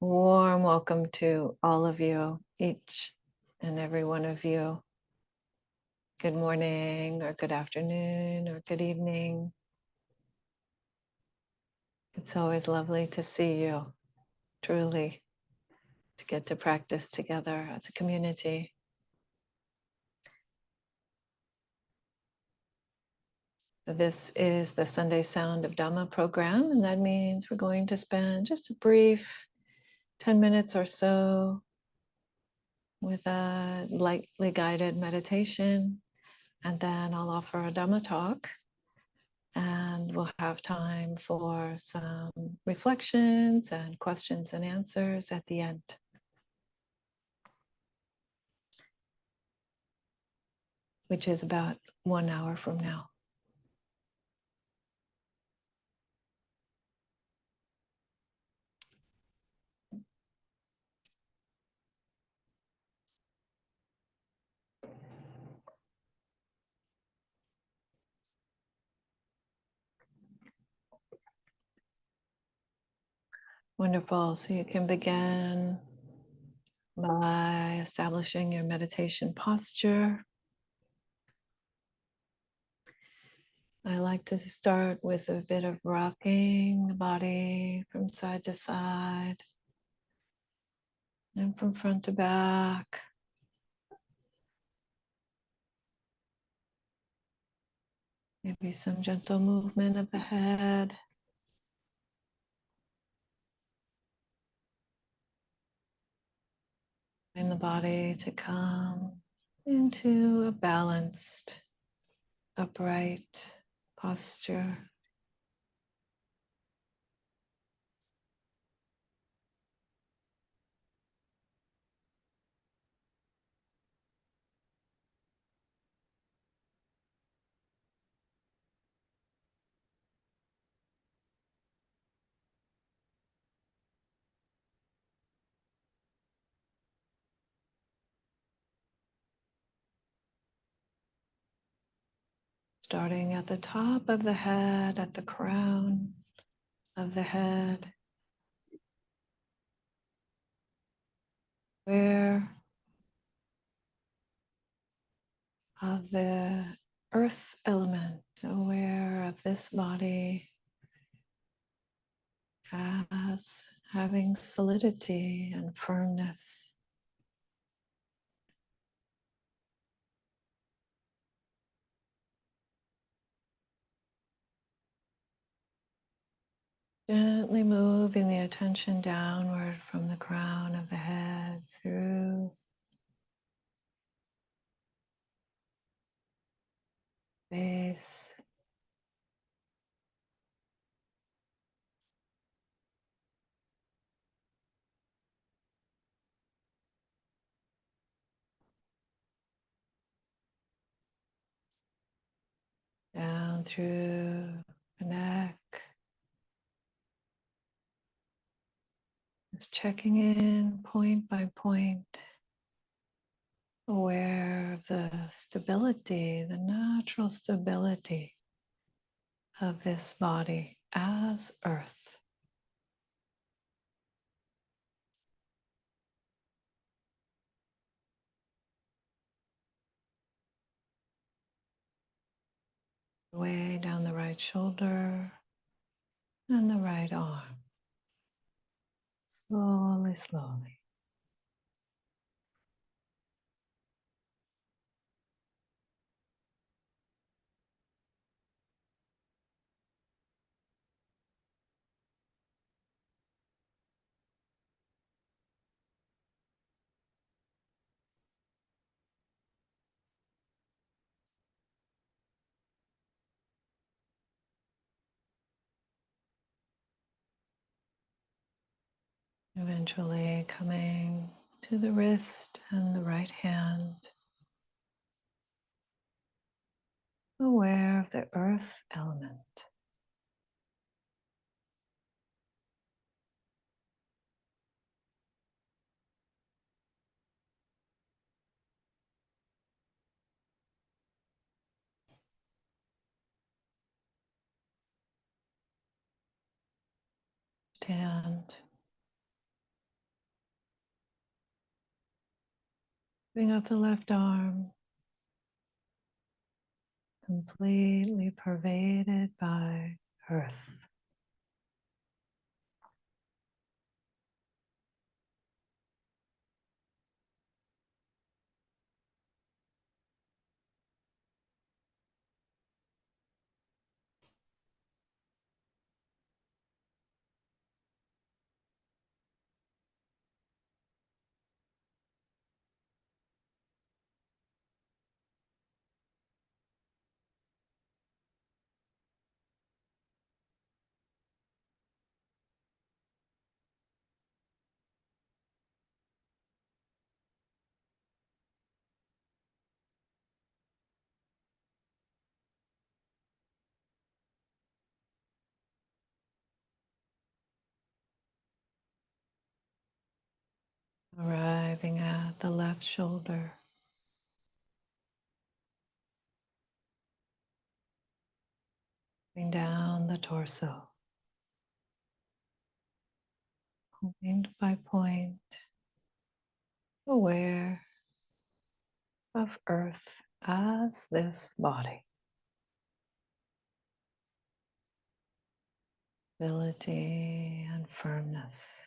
Warm welcome to all of you, each and every one of you. Good morning, or good afternoon, or good evening. It's always lovely to see you, truly, to get to practice together as a community. So this is the Sunday Sound of Dhamma program, and that means we're going to spend just a brief 10 minutes or so with a lightly guided meditation, and then I'll offer a Dhamma talk. And we'll have time for some reflections and questions and answers at the end. Which is about 1 hour from now. Wonderful. So you can begin by establishing your meditation posture. I like to start with a bit of rocking the body from side to side and from front to back. Maybe some gentle movement of the head. And the body to come into a balanced, upright posture. Starting at the top of the head, at the crown of the head, aware of the earth element, aware of this body as having solidity and firmness. Gently moving the attention downward from the crown of the head through base, down through the neck. Just checking in point by point, aware of the stability, the natural stability of this body as earth. Way down the right shoulder and the right arm. Slowly, slowly. Eventually coming to the wrist and the right hand. Aware of the earth element. Hand. Bring out the left arm, completely pervaded by earth. Arriving at the left shoulder. Moving down the torso. Point by point. Aware of earth as this body. Stability and firmness.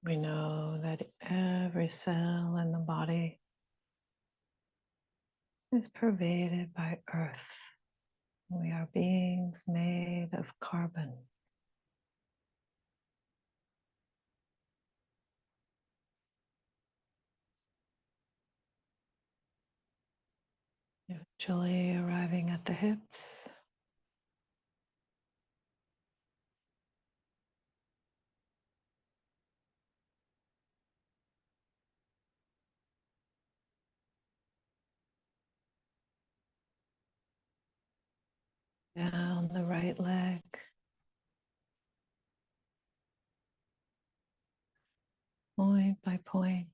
We know that every cell in the body is pervaded by earth. We are beings made of carbon. Eventually arriving at the hips. Down the right leg. Point by point.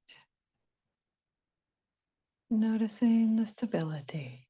Noticing the stability.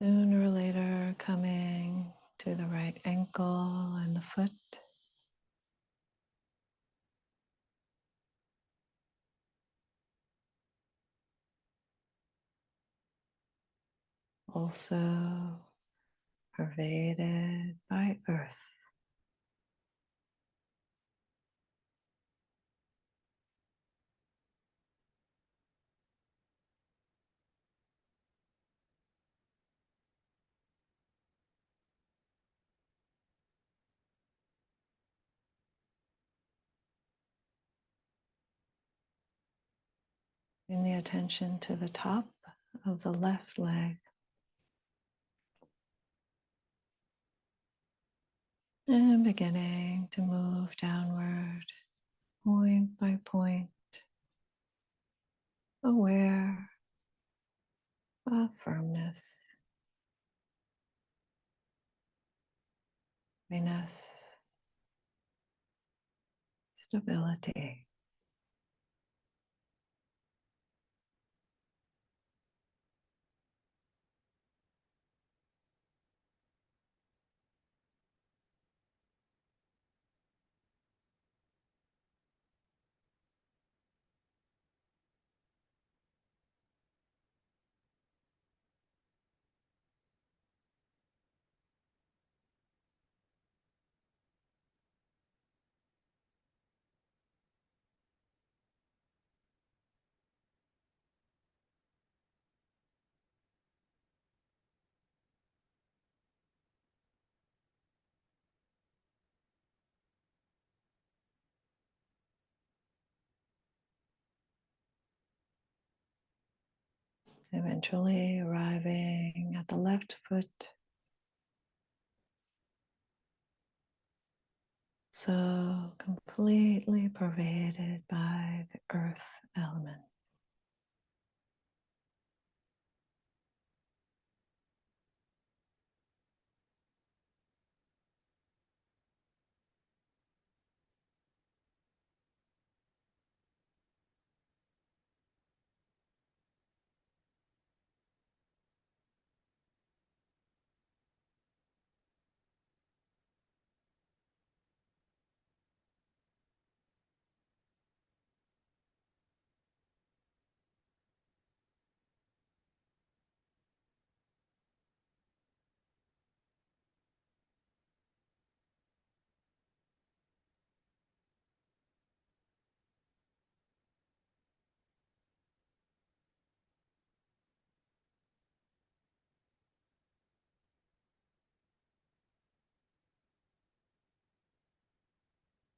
Sooner or later coming to the right ankle and the foot. Also pervaded by earth. Bring the attention to the top of the left leg. And beginning to move downward, point by point, aware of firmness, heaviness, stability. Eventually arriving at the left foot. So completely pervaded by the earth element.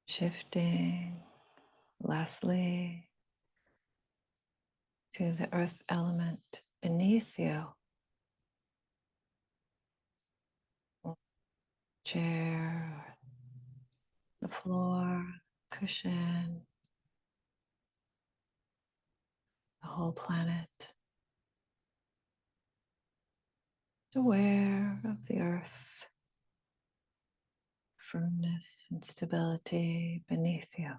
Shifting lastly to the earth element beneath you. Chair, the floor, cushion, the whole planet. Aware of the earth, firmness and stability beneath you.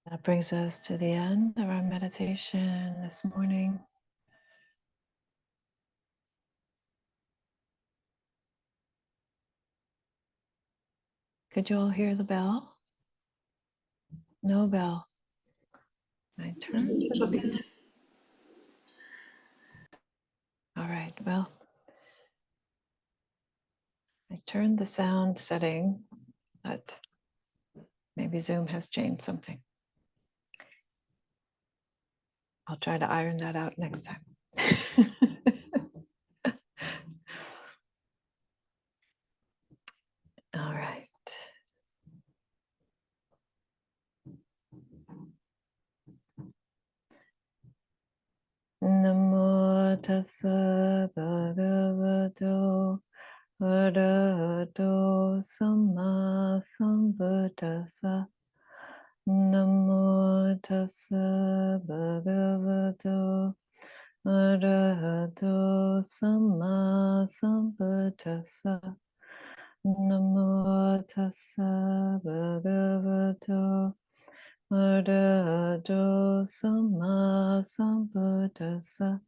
That brings us to the end of our meditation this morning. Could you all hear the bell? No bell. I turned it. All right, well, I turned the sound setting, but maybe Zoom has changed something. I'll try to iron that out next time. All right. tassa bhagavato arahato samma sambuddhassa. Namo tassa bhagavato arahato samma sambuddhassa. Namo tassa bhagavato arahato samma sambuddhassa.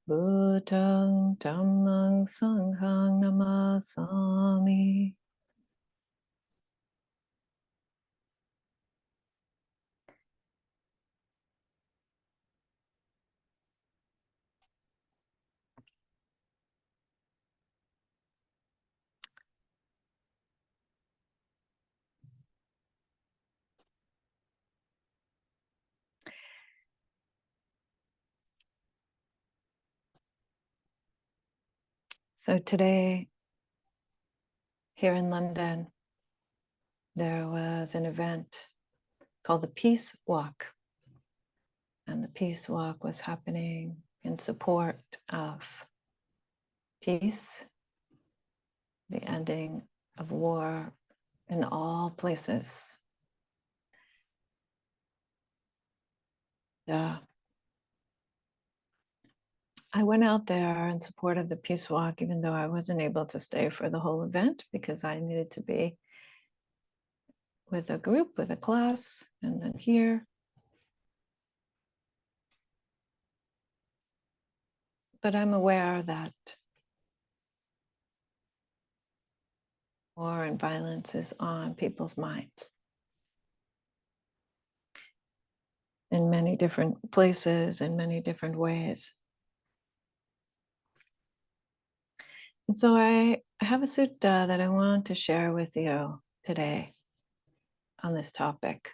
Buddhang dhammang sanghang namasami. So today, here in London, there was an event called the Peace Walk. And the Peace Walk was happening in support of peace, the ending of war in all places. I went out there in support of the Peace Walk, even though I wasn't able to stay for the whole event because I needed to be with a group, with a class, and then here. But I'm aware that war and violence is on people's minds in many different places, in many different ways. And so I have a sutta that I want to share with you today on this topic.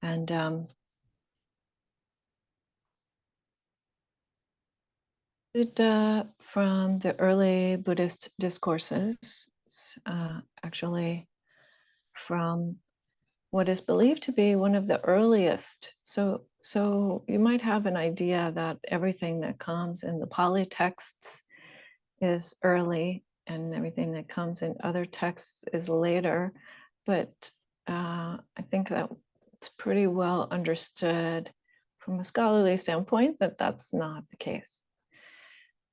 And sutta from the early Buddhist discourses, actually from what is believed to be one of the earliest. So you might have an idea that everything that comes in the Pali texts is early and everything that comes in other texts is later. But I think that it's pretty well understood from a scholarly standpoint that that's not the case.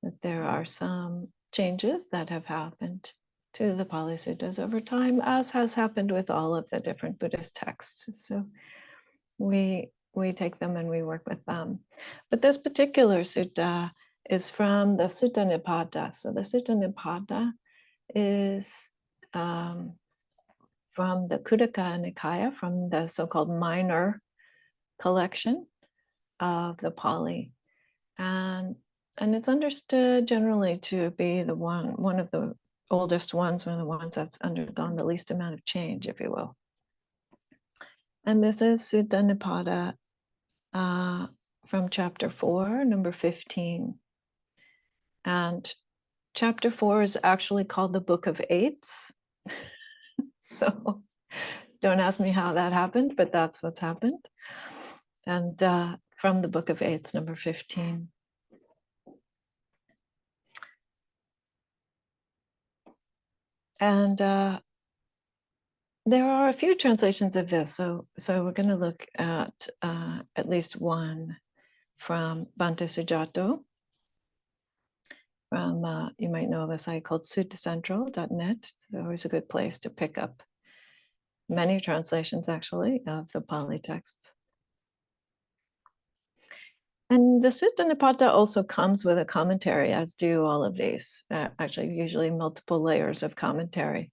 That there are some changes that have happened to the Pali Suttas over time, as has happened with all of the different Buddhist texts. So we take them and we work with them. But this particular sutta is from the Sutta Nipata. So the Sutta Nipata is from the Khuddaka Nikaya, from the so-called minor collection of the Pali. And it's understood generally to be the one of the oldest ones, one of the ones that's undergone the least amount of change, if you will. And this is Sutta Nipata from chapter 4, number 15. And chapter 4 is actually called the Book of Eights. So don't ask me how that happened, but that's what's happened. And from the Book of Eights, number 15. And there are a few translations of this. So we're going to look at least one from Bhante Sujato. From, you might know of a site called suttacentral.net. It's always a good place to pick up many translations, actually, of the Pali texts. And the Sutta Nipata also comes with a commentary, as do all of these, actually usually multiple layers of commentary.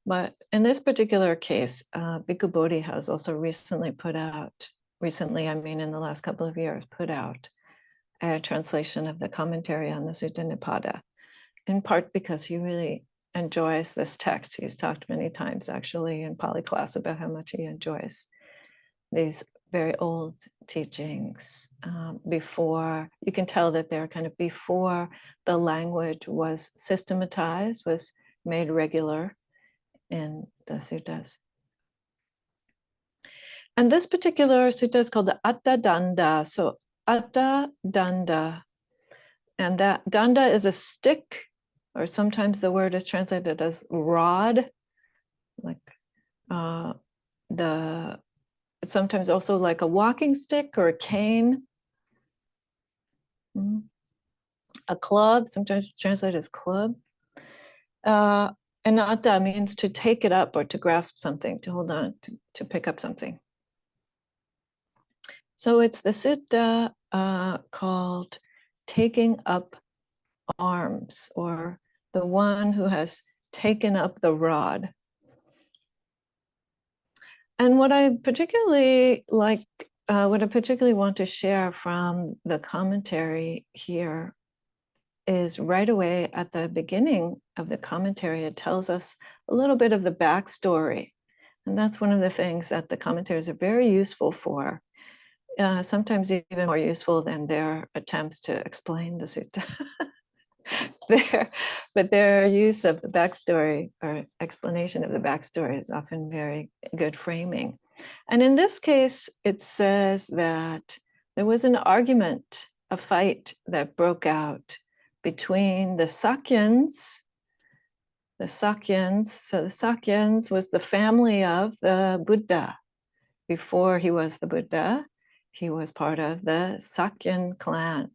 But in this particular case, Bhikkhu Bodhi has also recently put out, I mean in the last couple of years, put out a translation of the commentary on the Sutta Nipata, in part because he really enjoys this text. He's talked many times actually in Pali class about how much he enjoys these very old teachings before, you can tell that they're kind of before the language was systematized, was made regular in the suttas. And this particular sutta is called the Atta Danda. So Atta Danda And that danda is a stick, or sometimes the word is translated as rod, like sometimes also like a walking stick or a cane. A club, sometimes translated as club. Anatta means to take it up or to grasp something, to hold on, to pick up something. So it's the sutta called Taking Up Arms, or the one who has taken up the rod. And what I particularly like, what I particularly want to share from the commentary here is right away at the beginning of the commentary, it tells us a little bit of the backstory. And that's one of the things that the commentaries are very useful for, sometimes even more useful than their attempts to explain the sutta. But their use of the backstory or explanation of the backstory is often very good framing. And in this case, it says that there was an argument, a fight that broke out between the Sakyans. So the Sakyans was the family of the Buddha. Before he was the Buddha, he was part of the Sakyan clan,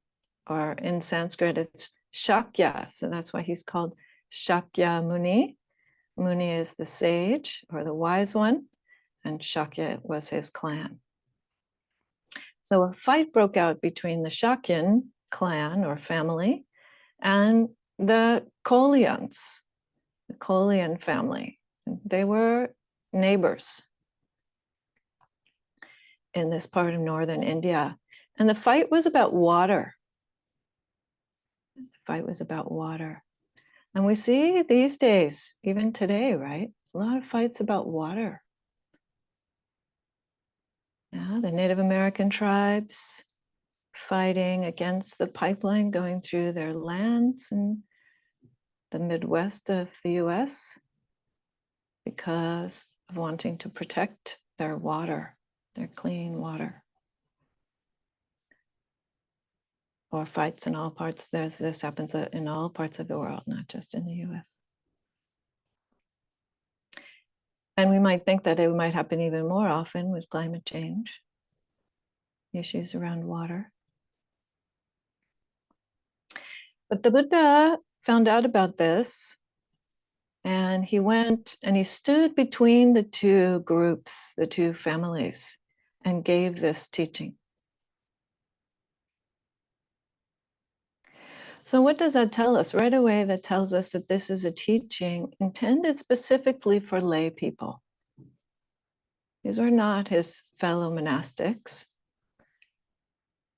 or in Sanskrit, it's Shakya. So that's why he's called Shakya Muni. Muni is the sage or the wise one, and Shakya was his clan. So a fight broke out between the Shakyan clan or family and the Kolyans, the Kolyan family. They were neighbors in this part of northern India. And the fight was about water. The fight was about water. And we see these days, even today, right? A lot of fights about water. Yeah, the Native American tribes fighting against the pipeline going through their lands in the Midwest of the US because of wanting to protect their water, their clean water. Or fights in all parts. This happens in all parts of the world, not just in the US. And we might think that it might happen even more often with climate change, issues around water. But the Buddha found out about this, and he went and he stood between the two groups, the two families, and gave this teaching. So what does that tell us? Right away, that tells us that this is a teaching intended specifically for lay people. These were not his fellow monastics.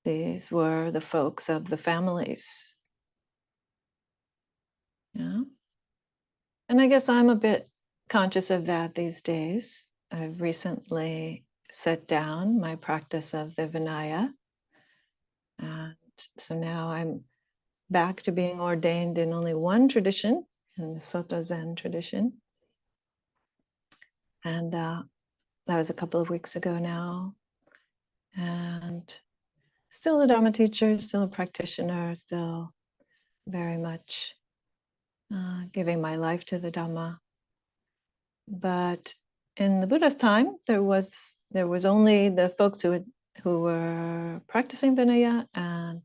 These were the folks of the families. Yeah. And I guess I'm a bit conscious of that these days. I've recently set down my practice of the Vinaya. And so now I'm back to being ordained in only one tradition, in the Soto Zen tradition. And that was a couple of weeks ago now. And still a Dhamma teacher, still a practitioner, still very much giving my life to the Dhamma. But in the Buddha's time, there was only the folks who were practicing Vinaya and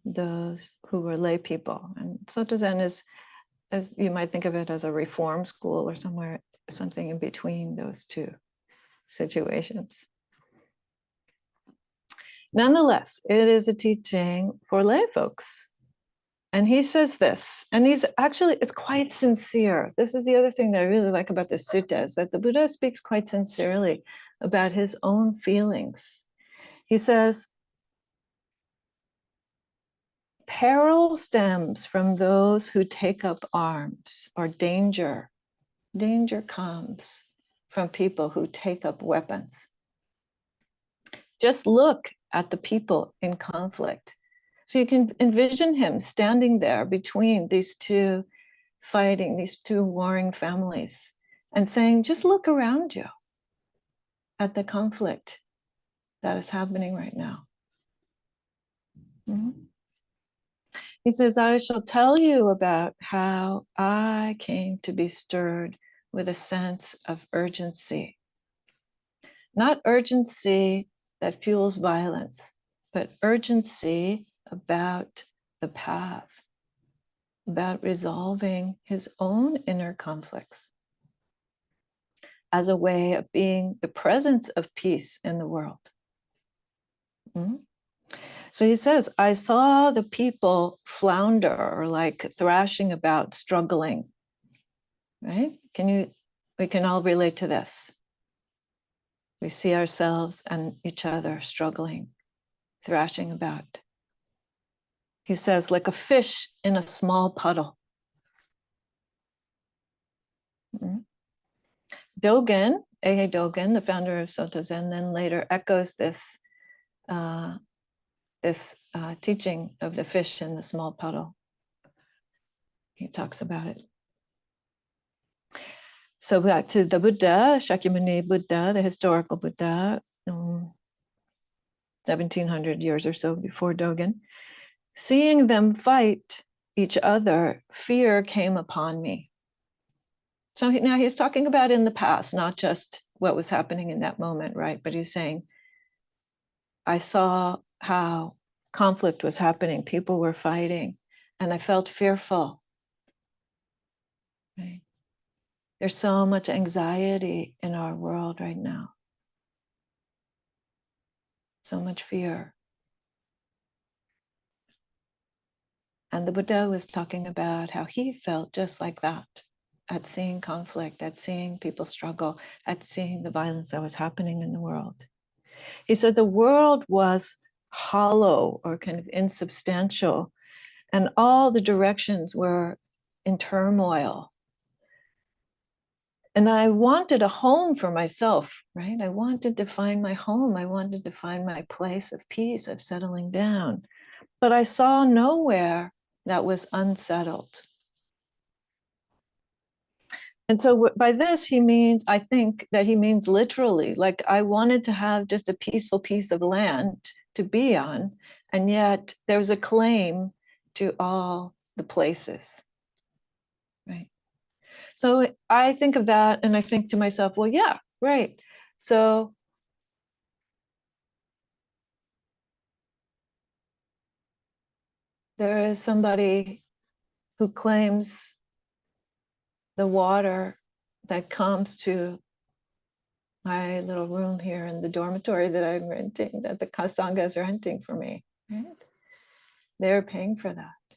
those who were lay people. And Soto Zen is, as you might think of it, as a reform school or something in between those two situations. Nonetheless, it is a teaching for lay folks. And he says this, and it's quite sincere. This is the other thing that I really like about this sutta, is that the Buddha speaks quite sincerely about his own feelings. He says, peril stems from those who take up arms, or danger. Danger comes from people who take up weapons. Just look at the people in conflict. So you can envision him standing there between these two warring families and saying, just look around you at the conflict that is happening right now. Mm-hmm. He says, I shall tell you about how I came to be stirred with a sense of urgency. Not urgency that fuels violence, but urgency about the path, about resolving his own inner conflicts as a way of being the presence of peace in the world. So he says, I saw the people flounder or like thrashing about, struggling, right? We can all relate to this. We see ourselves and each other struggling, thrashing about. He says, like a fish in a small puddle. Dogen, A.A. Dogen, the founder of Soto Zen, then later echoes this teaching of the fish in the small puddle. He talks about it. So back to the Buddha, Shakyamuni Buddha, the historical Buddha, 1700 years or so before Dogen. Seeing them fight each other, fear came upon me. So now he's talking about in the past, not just what was happening in that moment, right? But he's saying, I saw how conflict was happening, people were fighting, and I felt fearful. Right? There's so much anxiety in our world right now. So much fear. And the Buddha was talking about how he felt just like that at seeing conflict, at seeing people struggle, at seeing the violence that was happening in the world. He said the world was hollow or kind of insubstantial, and all the directions were in turmoil. And I wanted a home for myself, right? I wanted to find my home. I wanted to find my place of peace, of settling down. But I saw nowhere that was unsettled. And so by this, he means, I think that he means literally, like I wanted to have just a peaceful piece of land to be on. And yet there was a claim to all the places, right? So I think of that and I think to myself, well, yeah, right. So there is somebody who claims the water that comes to my little room here in the dormitory that I'm renting, that the Sangha is renting for me, right? They're paying for that.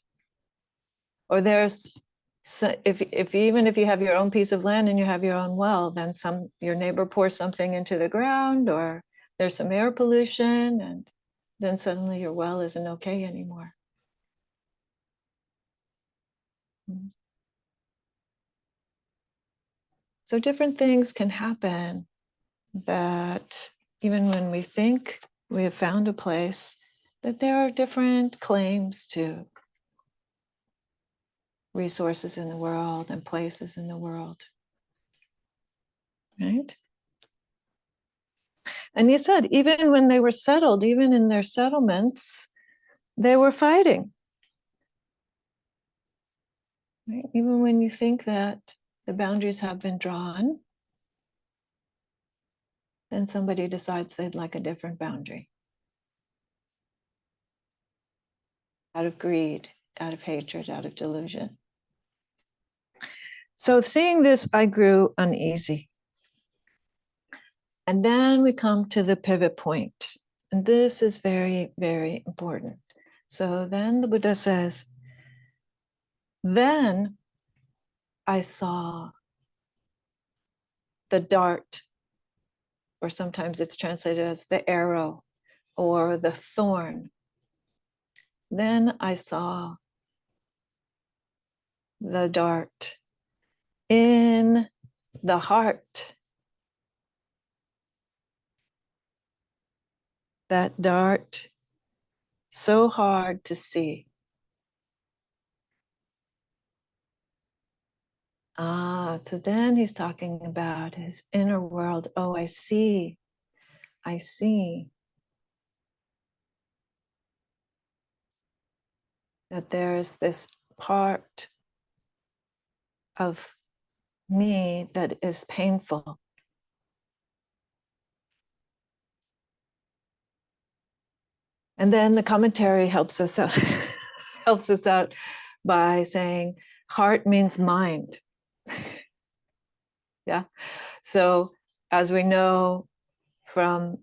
Or there's, if even if you have your own piece of land and you have your own well, then your neighbor pours something into the ground, or there's some air pollution, and then suddenly your well isn't okay anymore. So different things can happen that even when we think we have found a place, that there are different claims to resources in the world and places in the world, right? And he said, even when they were settled, even in their settlements, they were fighting. Right? Even when you think that the boundaries have been drawn, then somebody decides they'd like a different boundary. Out of greed, out of hatred, out of delusion. So seeing this, I grew uneasy. And then we come to the pivot point. And this is very, very important. So then the Buddha says, then I saw the dart, or sometimes it's translated as the arrow or the thorn. Then I saw the dart in the heart. That dart, so hard to see. So then he's talking about his inner world. Oh, I see. I see. that there's this part of me that is painful. And then the commentary helps us out, helps us out by saying heart means mind. Yeah. So as we know from,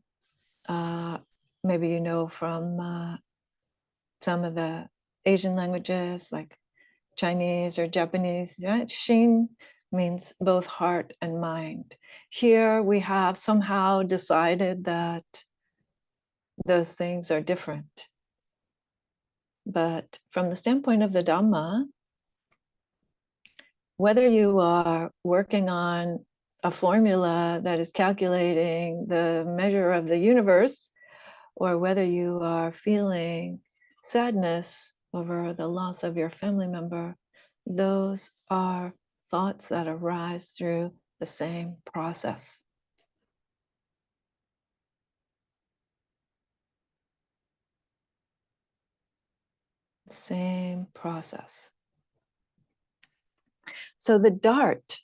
maybe you know from some of the Asian languages like Chinese or Japanese, right? Shin means both heart and mind. Here we have somehow decided that those things are different. But from the standpoint of the Dhamma, whether you are working on a formula that is calculating the measure of the universe, or whether you are feeling sadness over the loss of your family member, those are thoughts that arise through the same process. Same process. So the dart,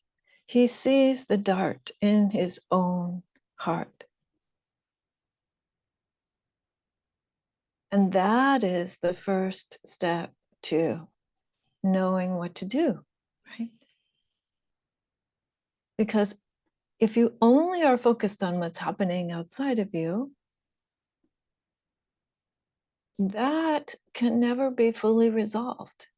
he sees the dart in his own heart. And that is the first step to knowing what to do, right? Because if you only are focused on what's happening outside of you, that can never be fully resolved.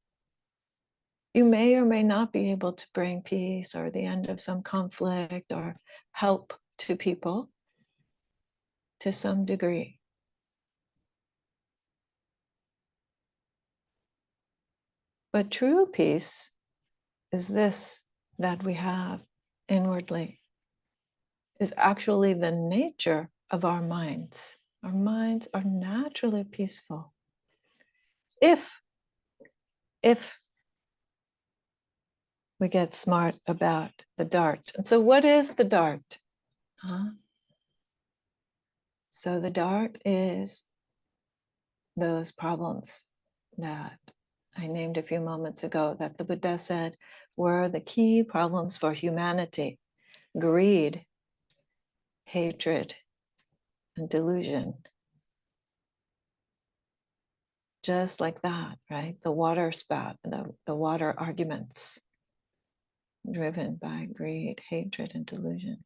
You may or may not be able to bring peace or the end of some conflict or help to people to some degree. But true peace is this that we have inwardly, is actually the nature of our minds. Our minds are naturally peaceful. If we get smart about the dart. And so what is the dart? So the dart is those problems that I named a few moments ago that the Buddha said were the key problems for humanity: greed, hatred, and delusion. Just like that, right? The water spout, the water arguments driven by greed, hatred, and delusion.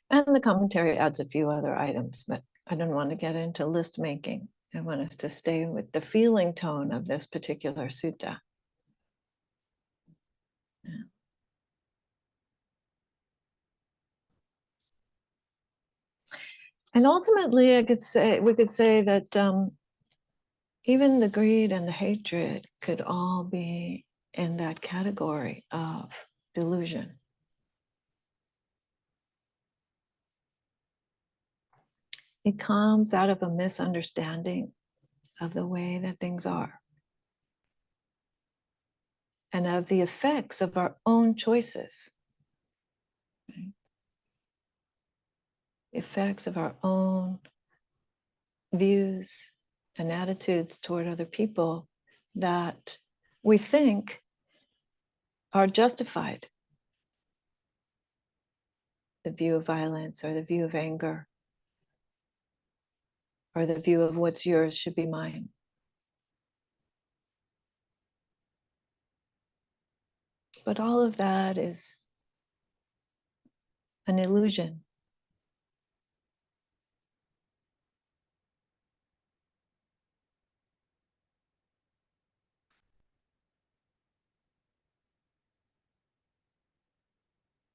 And the commentary adds a few other items, but I don't want to get into list making. I want us to stay with the feeling tone of this particular sutta. Yeah. And ultimately, we could say that even the greed and the hatred could all be in that category of delusion. It comes out of a misunderstanding of the way that things are and of the effects of our own choices. Right? The effects of our own views and attitudes toward other people that we think are justified. The view of violence or the view of anger or the view of what's yours should be mine. But all of that is an illusion.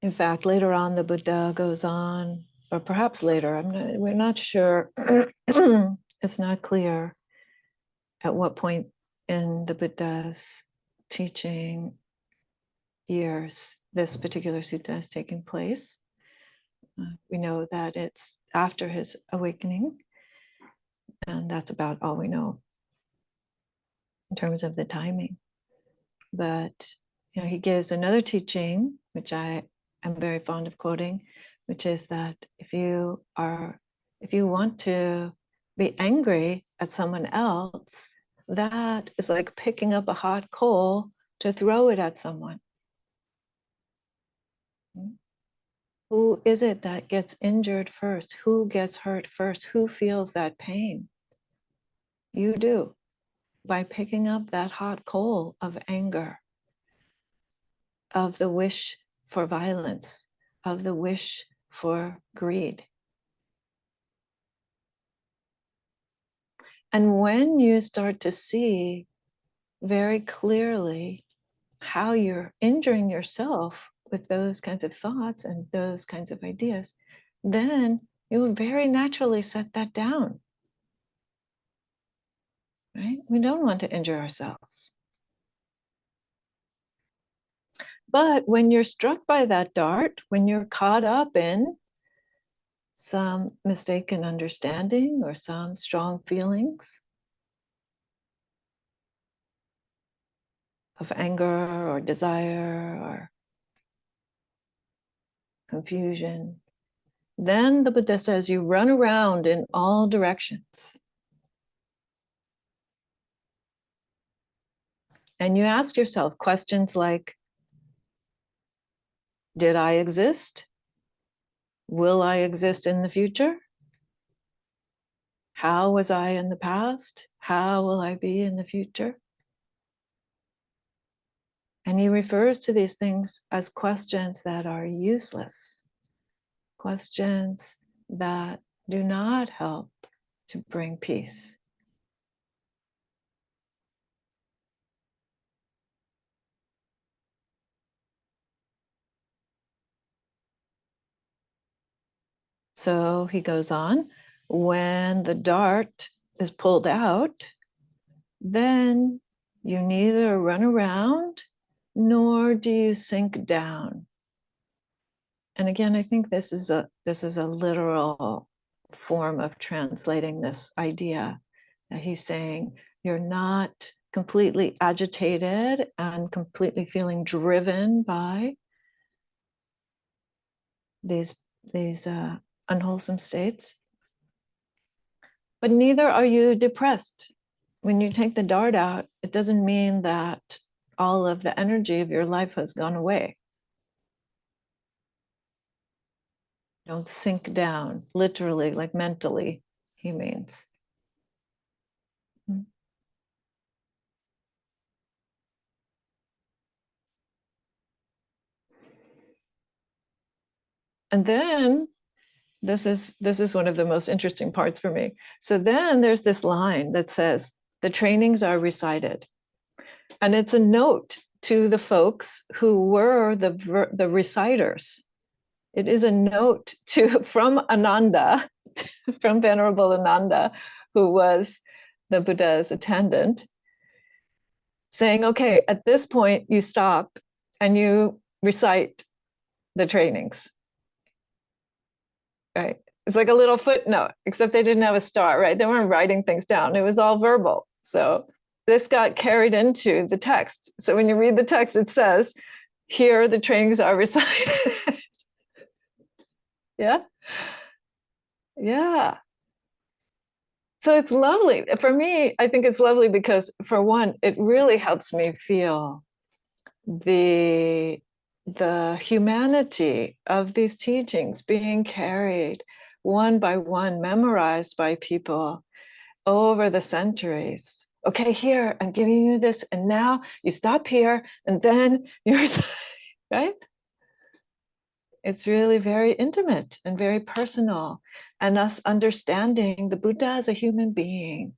In fact, later on, the Buddha goes on, or perhaps later, we're not sure. It's not clear at what point in the Buddha's teaching years this particular sutta is taking place. We know that it's after his awakening, and that's about all we know in terms of the timing. But he gives another teaching, which I am very fond of quoting, which is that if you are If you want to be angry at someone else, that is like picking up a hot coal to throw it at someone. Who is it that gets injured first? Who gets hurt first? Who feels that pain? You do, by picking up that hot coal of anger, of the wish for violence, of the wish for greed. And when you start to see very clearly how you're injuring yourself with those kinds of thoughts and those kinds of ideas, then you will very naturally set that down. Right? We don't want to injure ourselves. But when you're struck by that dart, when you're caught up in some mistaken understanding or some strong feelings of anger or desire or confusion, then the Buddha says you run around in all directions. And you ask yourself questions like, did I exist? Will I exist in the future? How was I in the past? How will I be in the future? And he refers to these things as questions that are useless, questions that do not help to bring peace. So he goes on, when the dart is pulled out, then you neither run around nor do you sink down. And again, I think this is a literal form of translating this idea that he's saying you're not completely agitated and completely feeling driven by these unwholesome states, but neither are you depressed. When you take the dart out, it doesn't mean that all of the energy of your life has gone away. Don't sink down, literally, like mentally, he means. And then this is one of the most interesting parts for me. So then there's this line that says, the trainings are recited. And it's a note to the folks who were the reciters. It is a note from Ananda, from Venerable Ananda, who was the Buddha's attendant, saying, okay, at this point you stop and you recite the trainings. Right? It's like a little footnote, except they didn't have a star, right? They weren't writing things down. It was all verbal. So this got carried into the text. So when you read the text, it says, here the trainings are recited. Yeah. Yeah. So it's lovely. For me, I think it's lovely because, for one, it really helps me feel the humanity of these teachings being carried one by one, memorized by people over the centuries. Okay, here, I'm giving you this, and now you stop here, and then you're right? It's really very intimate and very personal, and us understanding the Buddha as a human being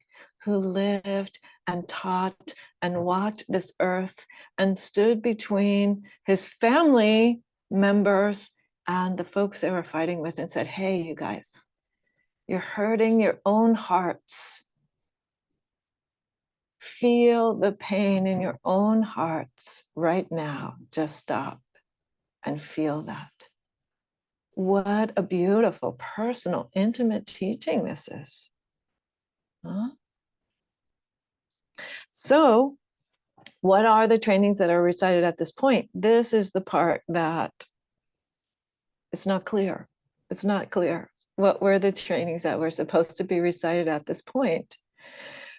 who lived and taught and walked this earth and stood between his family members and the folks they were fighting with and said, hey, you guys, you're hurting your own hearts. Feel the pain in your own hearts right now. Just stop and feel that. What a beautiful, personal, intimate teaching this is. Huh? So, what are the trainings that are recited at this point? This is the part that it's not clear. It's not clear. what were the trainings that were supposed to be recited at this point?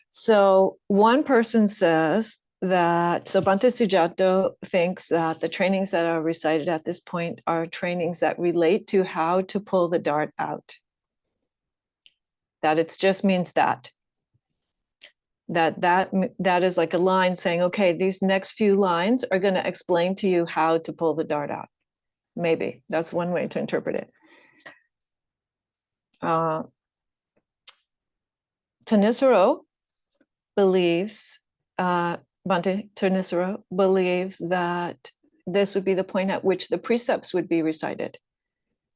So one person says that, so Bhante Sujato thinks that the trainings that are recited at this point are trainings that relate to how to pull the dart out. That it just means that is like a line saying, okay, these next few lines are going to explain to you how to pull the dart out. Maybe that's one way to interpret it. Thanissaro believes, Bhante Thanissaro believes that this would be the point at which the precepts would be recited.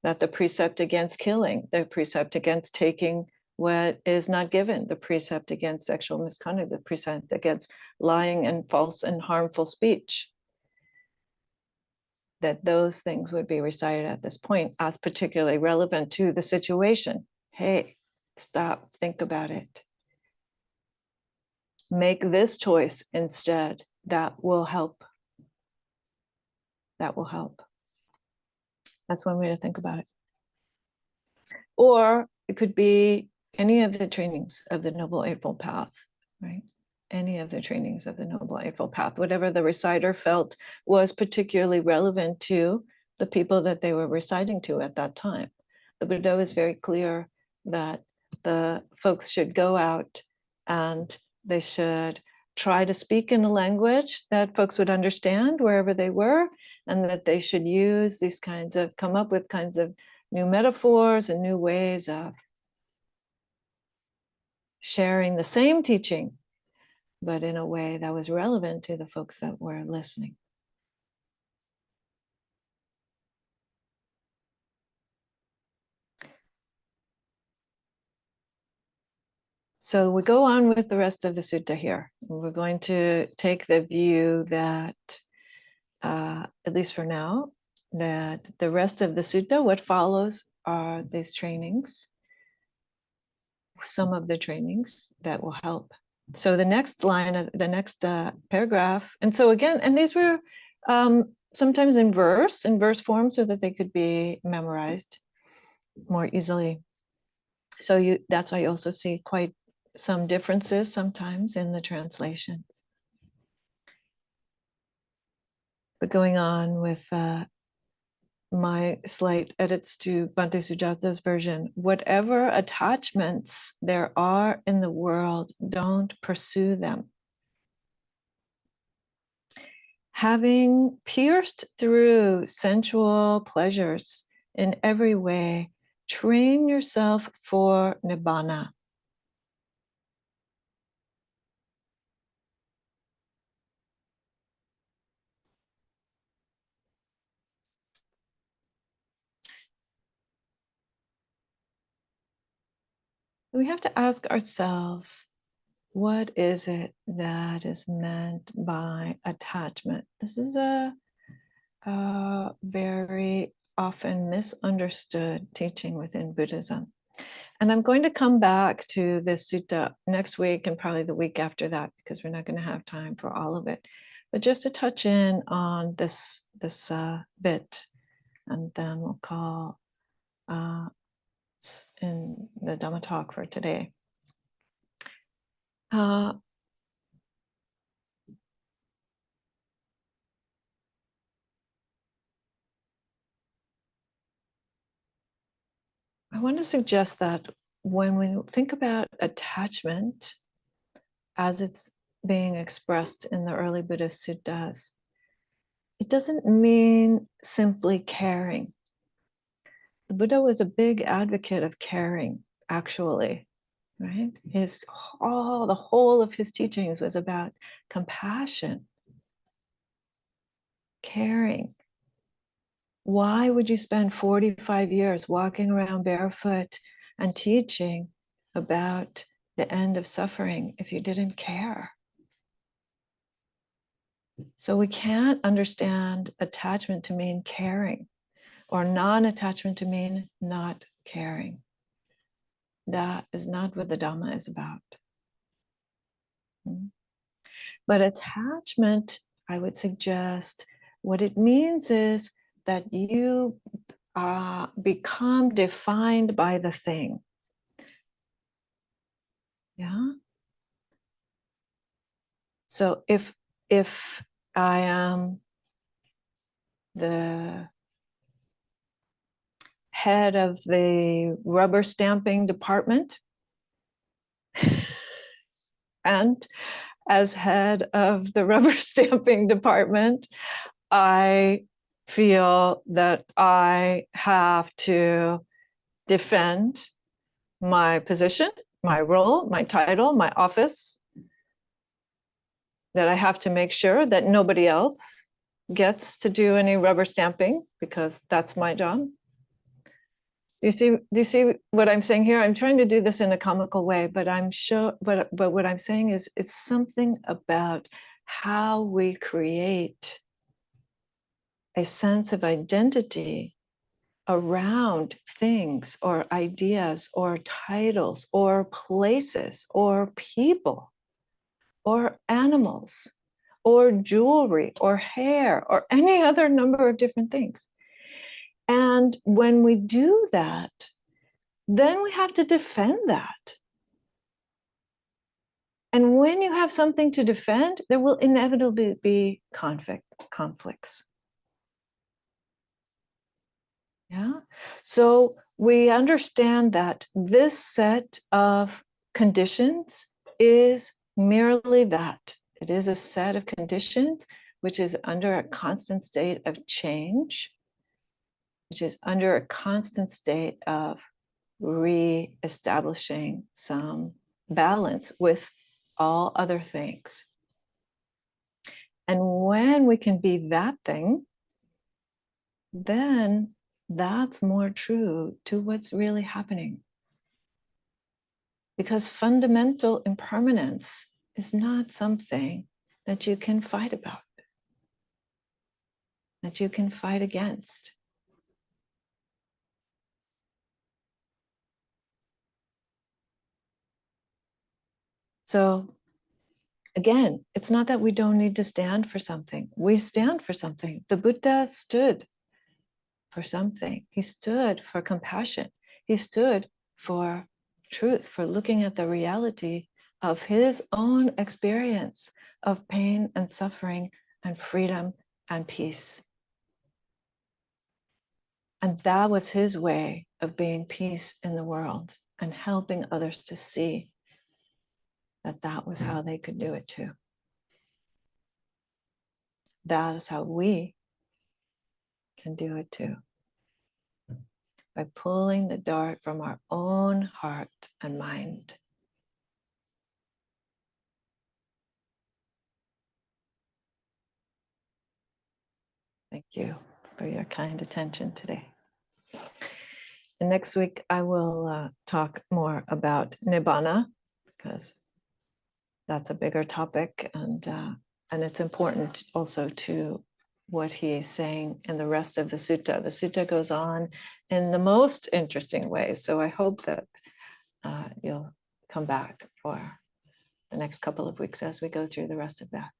That the precept against killing, the precept against taking what is not given, the precept against sexual misconduct, the precept against lying and false and harmful speech, that those things would be recited at this point as particularly relevant to the situation. Hey, stop, think about it. Make this choice instead. That will help. That will help. That's one way to think about it. Or it could be any of the trainings of the Noble Eightfold Path, right? Any of the trainings of the Noble Eightfold Path, whatever the reciter felt was particularly relevant to the people that they were reciting to at that time. The Buddha was very clear that the folks should go out and they should try to speak in a language that folks would understand wherever they were, and that they should use these kinds of, come up with kinds of new metaphors and new ways of sharing the same teaching, but in a way that was relevant to the folks that were listening. So we go on with the rest of the sutta here. We're going to take the view that, at least for now, that the rest of the sutta, what follows are these trainings, some of the trainings that will help. So the next line of the next paragraph, and so again, and these were sometimes in verse form so that they could be memorized more easily. So that's why you also see quite some differences sometimes in the translations. But going on with my slight edits to Bhante Sujata's version, whatever attachments there are in the world, don't pursue them. Having pierced through sensual pleasures in every way, train yourself for nibbana. We have to ask ourselves, what is it that is meant by attachment? This is a very often misunderstood teaching within Buddhism. And I'm going to come back to this sutta next week and probably the week after that, because we're not going to have time for all of it. But just to touch in on this bit, and then we'll call in the Dhamma talk for today. I want to suggest that when we think about attachment as it's being expressed in the early Buddhist suttas, it doesn't mean simply caring. The Buddha was a big advocate of caring, actually, right? The whole of his teachings was about compassion, caring. Why would you spend 45 years walking around barefoot and teaching about the end of suffering if you didn't care? So we can't understand attachment to mean caring, or non-attachment to mean not caring. That is not what the Dhamma is about. But attachment, I would suggest, what it means is that you become defined by the thing. Yeah. So if I am the head of the rubber stamping department, and as head of the rubber stamping department, I feel that I have to defend my position, my role, my title, my office, that I have to make sure that nobody else gets to do any rubber stamping because that's my job. Do you see what I'm saying here? I'm trying to do this in a comical way, but I'm sure, but what I'm saying is it's something about how we create a sense of identity around things or ideas or titles or places or people or animals or jewelry or hair or any other number of different things. And when we do that, then we have to defend that. And when you have something to defend, there will inevitably be conflicts. Yeah. So we understand that this set of conditions is merely that. It is a set of conditions which is under a constant state of change, which is under a constant state of re-establishing some balance with all other things. And when we can be that thing, then that's more true to what's really happening. Because fundamental impermanence is not something that you can fight about, that you can fight against. So again, it's not that we don't need to stand for something. We stand for something. The Buddha stood for something. He stood for compassion. He stood for truth, for looking at the reality of his own experience of pain and suffering and freedom and peace. And that was his way of being peace in the world and helping others to see that that was how they could do it too. That is how we can do it too. By pulling the dart from our own heart and mind. Thank you for your kind attention today. And next week, I will talk more about Nibbana, because that's a bigger topic, and it's important also to what he's saying in the rest of the sutta. The sutta goes on in the most interesting way. So I hope that you'll come back for the next couple of weeks as we go through the rest of that.